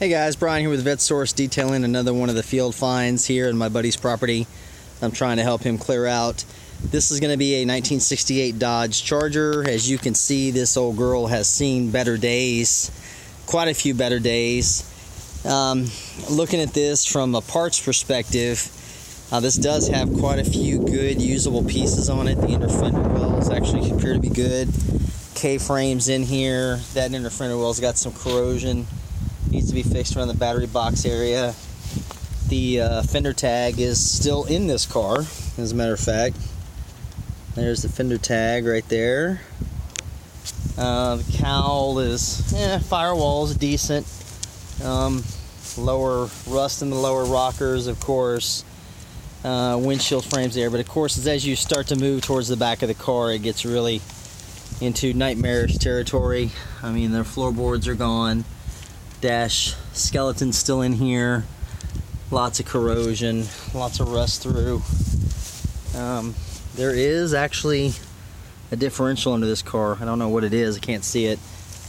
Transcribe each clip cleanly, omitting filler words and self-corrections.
Hey guys, Brian here with VetteSource, detailing another one of the field finds here in my buddy's property. I'm trying to help him clear out. This is going to be a 1968 Dodge Charger. As you can see, this old girl has seen better days, quite a few better days. Looking at this from a parts perspective, this does have quite a few good usable pieces on it. The inner fender wells actually appear to be good. K-frames in here. That inner fender well's got some corrosion. Needs to be fixed around the battery box area. The fender tag is still in this car, as a matter of fact. There's the fender tag right there. The cowl is, firewall's decent. Lower rust in the lower rockers, of course. Windshield frames there, but of course, as you start to move towards the back of the car, it gets really into nightmarish territory. I mean, their floorboards are gone. Dash skeleton's still in here. Lots of corrosion, lots of rust through. There is actually a differential under this car. I don't know what it is, I can't see it.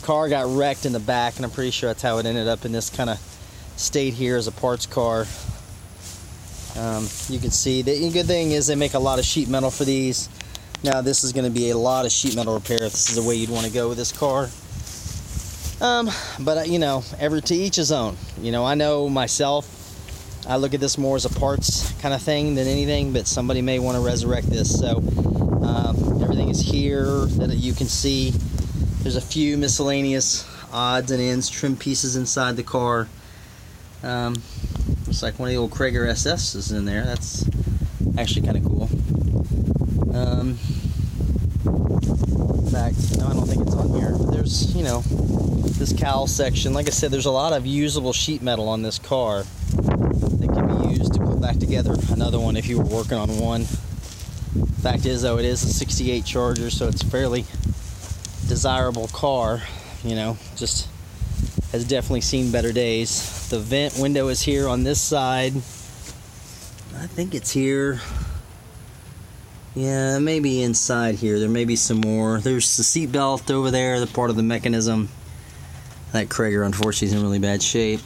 Car got wrecked in the back, and I'm pretty sure that's how it ended up in this kind of state here as a parts car. You can see, the good thing is they make a lot of sheet metal for these. Now this is going to be a lot of sheet metal repair if this is the way you'd want to go with this car. But you know, to each his own. You know, I know myself, I look at this more as a parts kind of thing than anything, but somebody may want to resurrect this. So everything is here that you can see. There's a few miscellaneous odds and ends, trim pieces inside the car. Looks like one of the old Krager SS is in there. That's actually kind of cool. In fact, no, I don't think it's on here. But there's, you know, this cowl section. Like I said, there's a lot of usable sheet metal on this car that can be used to put back together another one if you were working on one. Fact is, though, it is a 68 Charger, so it's a fairly desirable car. You know, just has definitely seen better days. The vent window is here on this side. I think it's here. Yeah, maybe inside here. There may be some more. There's the seat belt over there, the part of the mechanism. That Krager, unfortunately, is in really bad shape.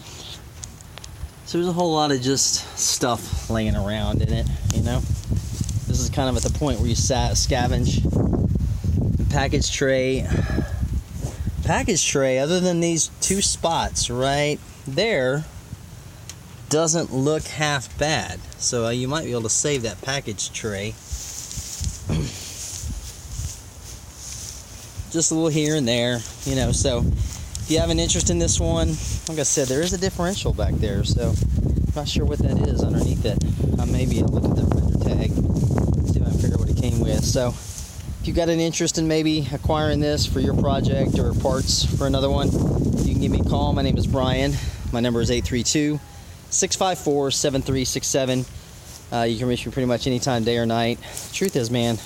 So there's a whole lot of just stuff laying around in it, you know. This is kind of at the point where you scavenge. The package tray, other than these two spots right there, doesn't look half bad. So you might be able to save that package tray. Just a little here and there, you know. So if you have an interest in this one, like I said, there is a differential back there, so I'm not sure what that is underneath it. I may be able to look at the fender tag, see if I can figure out what it came with. So if you've got an interest in maybe acquiring this for your project or parts for another one, you can give me a call. My name is Brian. My number is 832-654-7367. You can reach me pretty much anytime, day or night. The truth is, man,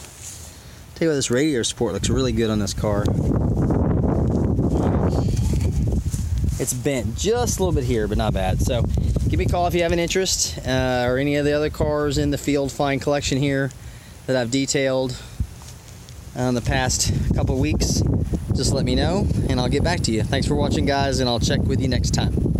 tell you what, this radiator support looks really good on this car. It's bent just a little bit here, but not bad. So give me a call if you have an interest, or any of the other cars in the field find collection here that I've detailed in the past couple weeks. Just let me know and I'll get back to you. Thanks for watching, guys, and I'll check with you next time.